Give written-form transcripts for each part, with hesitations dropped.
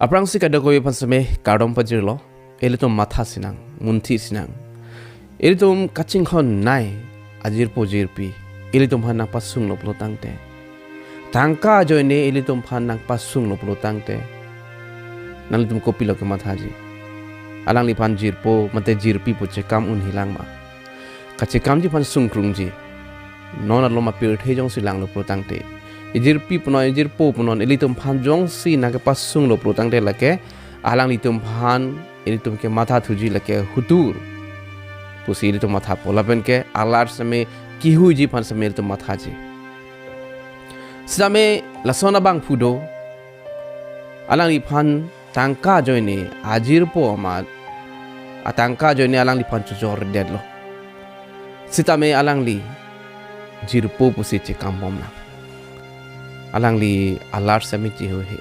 Aprang si kadagoi pansame kardom pajirlo elitum matha sinang munthi sinang elitum kaching khon nai ajir pojirpi elitum hanang pasung lo plotangte tangka joine elitum phanang pasung lo plotangte nalitum kopilo ke mathaji alang li phan jirpo mate jirpi po chekam un hilang ma kachekam ji phan sungkrungji non aloma pir thejong silang lo plotangte jirpi puno jirpo puno elitum phan jong si na ke pasung lo plotangte lake alang litum phan elitum ke matha thuji lake hutur pusi elitum matha polapen ke alar same kihu ji phan same elitum matha ji same lasona bang pudo alang li phan tangka joine ajir po amat atangka joine alang li phan chujor dedlo sitame alang li jirpo pusi che kampom na alang li alar same ji ho he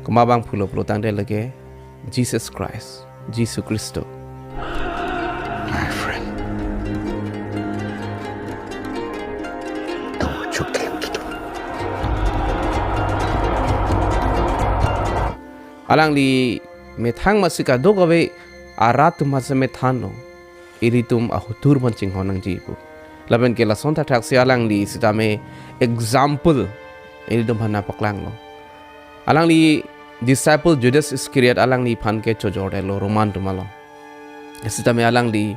kumabang phulo plotang de lage Jesus Christ Jesus Christo My friend, do what you came to do. alang li methang masika dogawe arat masa methano iritum ahutur mancing honang jibu laben ke la sonta taksi alang li sitame example iritum hana paklang lo alang li disciple Judas Iscariot alang li phan ke chojorde lo roman tumalo sitame alang li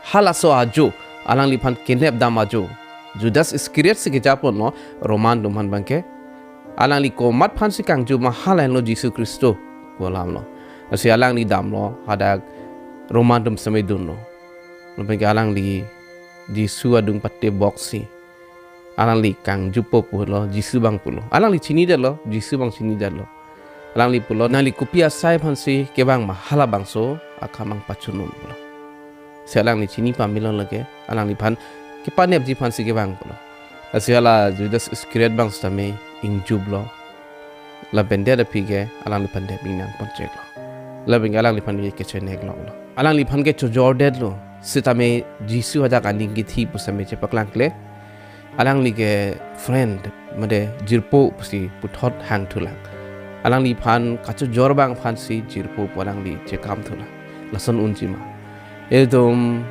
halaso ajo alang li phan kinep dam ajo Judas Iscariot se ke japon no roman tuman bangke alang li ko mat phan sikang ju mahalan lo Jesus Kristo bolam lo asi alang li dam lo hadak roman tum samay dun lo bangke alang li Jisu adung patte boxi alang li kang jupo pulo Jisu bang pulo alang li chini de lo Jisu bang chini de lo alang li pulo nali kupia sai phansi ke bang mahala bangso akhamang pachunum pulo se alang li chini pamilon lage alang li phan ke panep ji phansi ke bang pulo asiala Judas Iscariot bang stame ingjublo la bende da pige alang li pande binang ponchek lo la bing alang li phan ke chenek lo alang li phan ke chojordet lo sitame Jisu hadak aning ki thi pusame che paklang kle alang li ke friend made jirpo pusi puthot hang thulang alang li phan kachu jorbang phan si jirpo alang li che kam thula lason unjima edom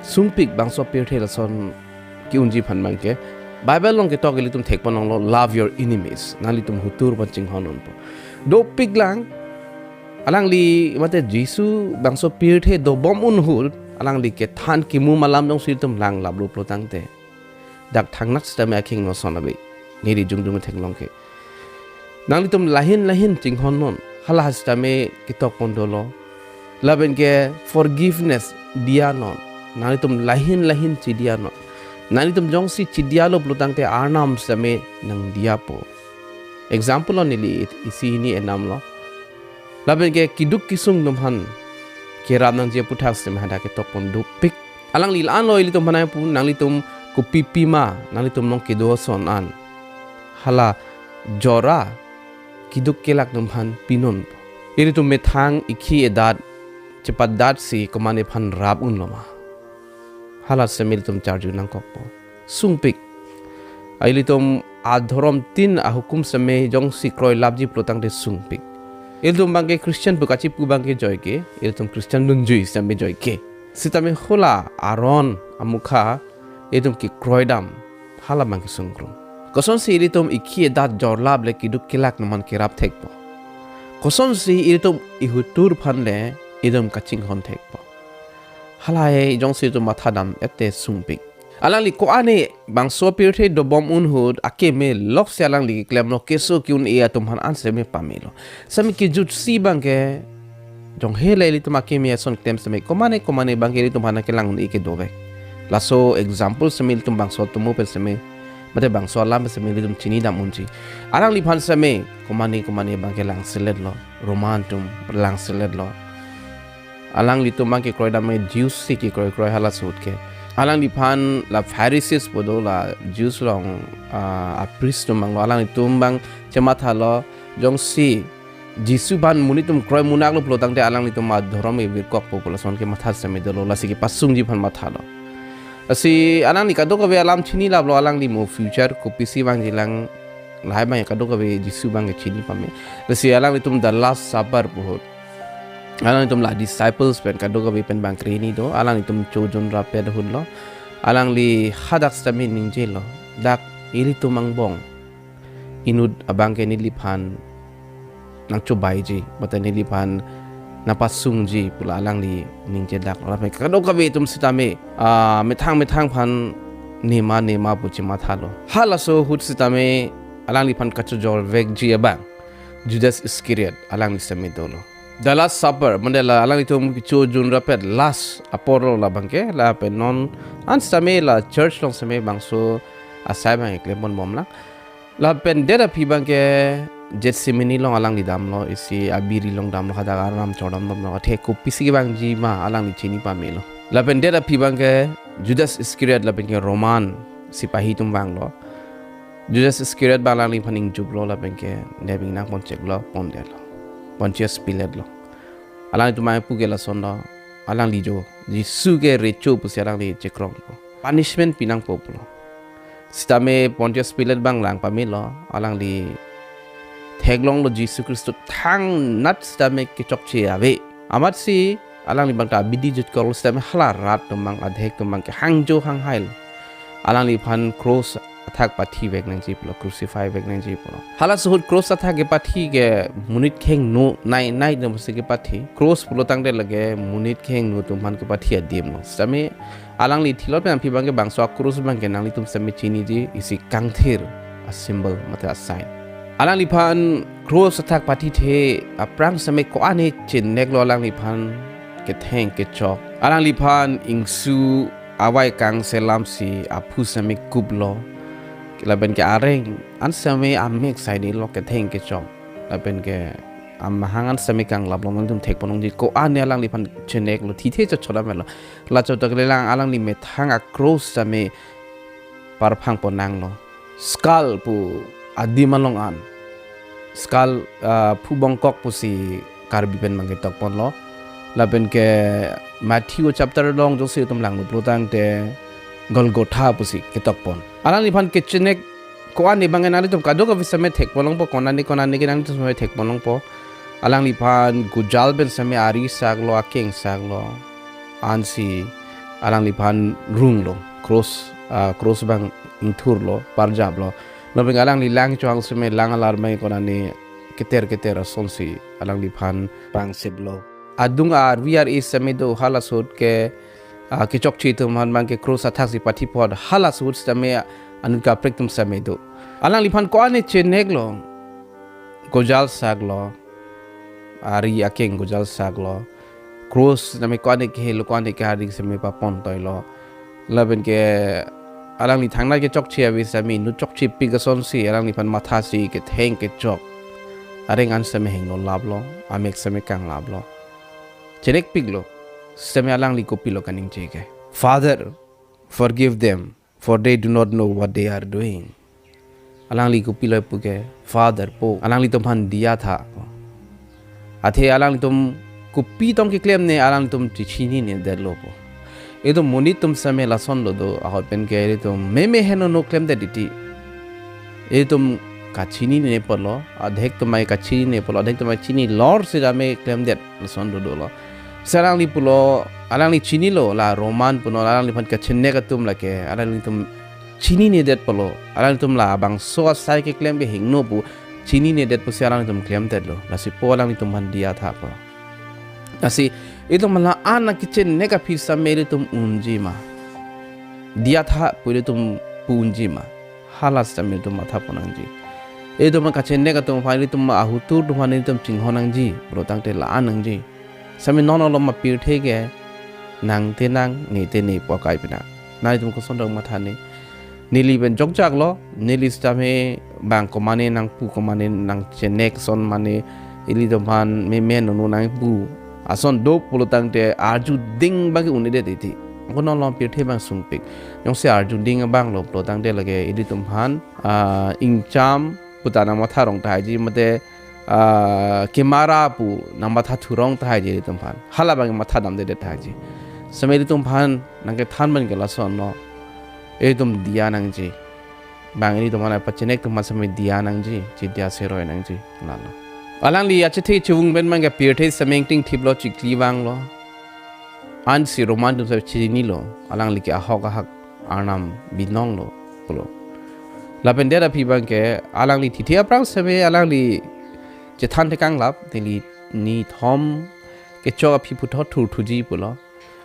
sungpik bangso pirthe lason ki unji phan mangke bible long ke togeli tum thek panong lo love your enemies nali tum hutur pancing honon po do piglang alang li mate Jisu bangso pirthe do bom unhul alang li ke than ki mu malam dong sil tum lang lablu plotangte dak thang nak sta me king no sonabe ni ri jung thek long ke nang li tum lahin ching honon hala hasta me kitok pondolo laben ke forgiveness dianon nang li tum lahin chi dianon nang li tum jong si chi dialo plotangte arnam same nang diapo example on li isi ni enam lo laben ke kiduk kisung dum han keram nang je puthak sem hada ke topon du pik alang li lan loi li tum banai pu nang li tum ku pipi ma nang li tum nong ke do son an hala jora kiduk kelak dum han pinon iri tum methang ikhi edat cepat dat si komane phan rap un loma hala semil tum charju nang kokpo sungpik aili tum adhorom tin ahukum same jong si kroi labji plotang de sungpik iltum bangke Christian bukachi pu bangke joyke iltum Christian nunjui same joyke sitame khola aron amukha iltum ki kroidam hala bangke sungkrum koson si iltum ikhi dat jorlab le kiduk kilak naman kirap thekpo koson si iltum ihutur phanle iltum kaching hon thekpo hala e jong si tu mathadam ete sungpik alang li ko ane bang so pirthe do bom unhud ake me lok se alang li klem no keso kyun e atum han an se me pamelo sami ki jut si bangke jong hele li tum ake me son klem se me komane bangke li tum han ke lang ni ke dobe laso example se me tum bang so tumu pe se me mate bang so lam se me li tum chini dam unji alang li phan se me komane bangke lang selet lo romantum lang selet lo alang li tum bangke kroida me juice ki kroi hala sut ke alang di phan la Pharisees podo la Jews long a priest mang alang itumbang cematha lo jong si Jisu ban munitum kroi munak lo plotang te alang litum ma dhorom e virkok population ke matha same dolo la siki pasung ji phan matha lo asi alang ni kadok be alam chini la lo alang li mo future ko pisi bang jilang lahai bang kadok kabe Jisu bang ke chini pame lesi alang itum the last supper pohot alang itum la disciples pen kadok kabe pen bang kreni do alang itum chojon ra ped hun lo alang li hadak stami ningje lo dak iri tumang bong inud abang ke nilipan nang cobai ji bata nilipan napasung ji pula alang li ningje dak la pen kadok kabe itum sitame metang pan nema puchi mathalo halaso hut sitame alang li pan kachojol veg ji abang Judas Iscariot alang li same dolo the last supper mandela alang itum kicho jun rapet last aporo la bangke la pe non an same la church long same bangso asai bang ekle mon mom la pen dera pi bangke Jetsimini long alang li dam lo isi abiri long dam lo kada ram chodam dam lo Athe ko pisi bang ji ma alang li chini pa melo la pen dera pi bangke Judas Iscariot la pen ke Roman sipahi tum bang lo Judas Iscariot balang li paning jublo la pen ke nebing nak pon chek lo pon de lo Pontius Pilate lo alang tu mai puge la sonda alang li jo Jisu ke recho pu alang li chekrong lo punishment pinang populo sitame Pontius Pilate bang lang pamilo alang li theglong lo Jisu Kristo thang nat sitame ke chokche ave amat si alang li bang ta bidi jut kol sitame hala rat tumang adhek tumang ke hangjo hang hail alang li pan cross athak pathi vek nang ji pulo crucify vek nang ji pulo hala suhut cross athak ke pathi ke munit kheng no nai dam se ke pathi cross pulo tang de lage munit kheng no tum man ke pathi adim no same alang li thilo pe ampi bang ke bang so cross bang ke nang li tum same chini ji isi kangthir a symbol mata sign alang li pan cross athak pathi the aprang same ko ane chin nek lo alang li pan ke theng ke chok alang li pan ingsu awai kang selam si aphu same kublo laben ke areng an same amek sai ni lo ke theng ke chok laben ke am hangan same kang lablong tum thek ponong ji ko ane alang li pan chenek lo thi the cha chola melo la chot tak lang alang li me thang a cross same par phang ponang lo skull pu adimalong an skull phu bangkok pu si Karbi pen mang ke tok pon lo laben ke Matthew chapter long jo se tum lang lo plotang te Golgotha pusi ketok pon alang li pan kitchenek ko ani bangen ali tum kadok of same thek polong po konani ke nang tum same thek polong po alang li pan gujal ben same ari saglo akeng saglo ansi alang li pan rung lo cross bang inthur lo parjab lo lobeng alang li lang chang same lang alar mai konani keter sonsi alang li pan pang siblo adung ar we are is same do halasot ke kichok chi tum han bang ke cross athak si pathi pod hala sut same anuka prektum same do alang li phan ko ane chenek lo gojal saglo ari akeng gojal saglo cross name ko ane ke lo ko ane ke hari same pa pon toy lo laben ke alang li thangna ke chok chi awi same nu chok chi pigason si alang li phan matha si ke theng ke chok areng an same heng no lablo amek same kang lablo chenek piglo same alang li kopilo kaning cheke Father forgive them for they do not know what they are doing alang li kopilo puke Father po alang li tumhan dia tha Athe alang li tum kupi tong ki claim ne alang tum chichini ne derlo po edo moni tum same la son lo do a pen ke tum me heno no claim that diti etum kachini ne polo adhek tumai kachini ne polo adhek tumai chini lord se me claim that son do lo sarang li pulo alang li chini lo la roman puno alang li pan ka chenne ka tum la ke alang li tum chini ne det polo alang tum la bang so sai ke claim be hingno pu chini ne det pu se alang tum claim det lo la si po alang li tum han dia tha pa asi itu mala ana ki chenne ka phir sa mere tum unji ma dia tha pure tum punji ma halas sa mere tum matha ponang ji itu ma ka chenne ka tum phai tum ahutur tum han tum chinghonang ji protang te la anang ji sami nono lo ma pir thege nang te nang ni te ni po kai pina nai tum ko son dong ma thani nili ben jok jak lo nili stame bang ko mane nang pu ko mane nang chenek son mane ili do man me no nang pu ason do pulo tang te arju ding bang uni de ti ko non lo pir the bang sung pik yong se arju ding bang lo pulo tang de lage ili tum han ing cham putana ma tharong tai ji mate kemara pu nama tha thurong ta ji tum phan hala bang ma tha dam de ta ji sameli tum phan nang ke than ban ke la son no e tum dia nang ji บางini teman apa cenek teman sama dia nangji dia seroi nangji lalu alang li ache the chung ben mang ga pir the sameng ting thip lo chi kli wang lo an si roman tu sa chi ni lo alang li ke a hok a hak arnam binong lo polo la ben dera phi bang ke alang li thi thia prang sebe alang li che than te kang lap te li ni thom ke cho phi pu tho thu ji polo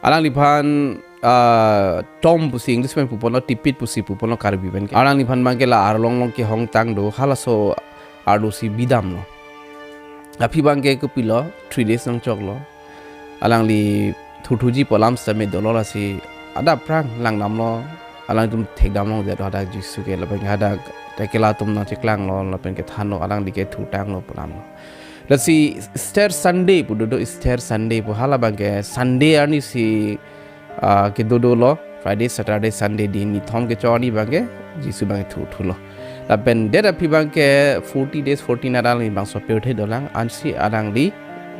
alang li phan tom pusi English pen pupono tipit pusi pupono Karbi ben arang ni phan mangke la arlong long ke hong tang do halaso ardu si bidam lo api bangke ko pilo 3 days nang chok lo alang li thuji polam same dolo la si ada prang lang nam lo alang tum thek dam long de da jisu ke la bang ada tekela tum na chiklang lo la pen ke than lo alang di ke thu tang lo polam lo la si Easter Sunday pu do Easter Sunday pu hala bangke Sunday ani si ke do lo Friday Saturday Sunday di ni thom ke choni bange jisu bange thu lo la ben de da pi bange 40 days 14 arang ni bang so pe the dolang ansi arang li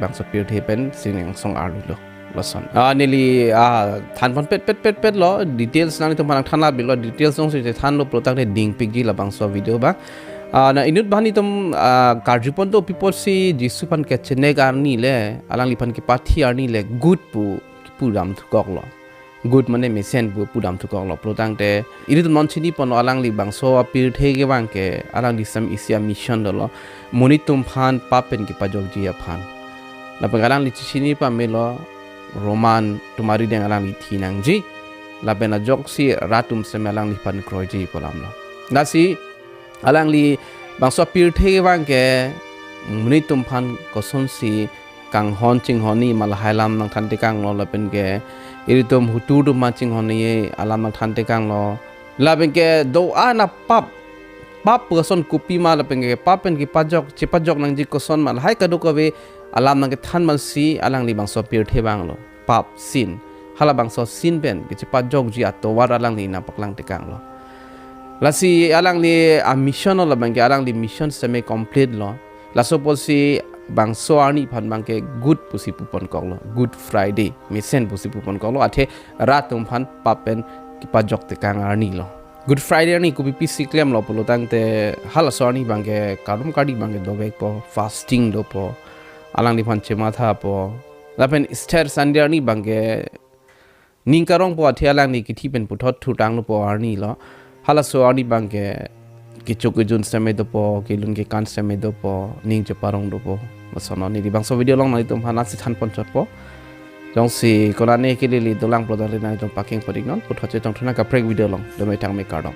bang so pe the pen sing song aru lo lason nili than pon pet lo details nang to manang thana bi lo details song se than lo product de ding pig ji la bang so video ba na inut bani tom karjipon to people si jisu pan ke chene gar ni le alang li pan ki pathi ar ni le good pu dam thu kok lo good mane mesen bu pudam tu kong lo protang te iri tu non chini pon alang li bang so apir the ge bang ke alang li sam isia mission do lo monitum phan papen ki pajok ji phan la pangalang li chini pa melo roman tumari deng alang li thinang ji la bena jok si ratum sem alang li pan kroi ji polam lo nasi alang li bang so apir the ge bang ke monitum phan koson si kang hon ching honi mal hailam nang than te kang lo la pen ke iritom hutu du matching honi alam nang than te kang lo la pen ke do ana pap person kupi ma la pen ke papen ki pajok chi pajok nang ji koson mal hai ka do ko be alam nang ke than man si alang li bang so pir the bang lo pap sin hala bang so sin ben ki chi pajok ji ato war alang li na paklang te kang lo la si alang li a mission lo bang ke alang li mission semi complete lo la suppose si bang so ani phan bang ke good pusi pupon kong lo good Friday misen pusi pupon kong lo athe ratum phan papen ki pajok te kang arni lo good Friday ani kubi pisi klem lo polo tang te hala so ani bang ke kadum kadi bang ke dobe po fasting do po alang ni phan chema tha po la pen Easter Sunday ani bang ke ning karong po athe alang ni ki thi pen puthot thu tang lo po arni lo hala so ani bang ke kichuk jun same do po kilun ke kan same do po ning che parong do po masono ni bang so video long nai tum hana si than ponchot po jong si kolane ke li dolang product nai tum parking podik non putho che tong thuna ka break video long do mai tang me kardong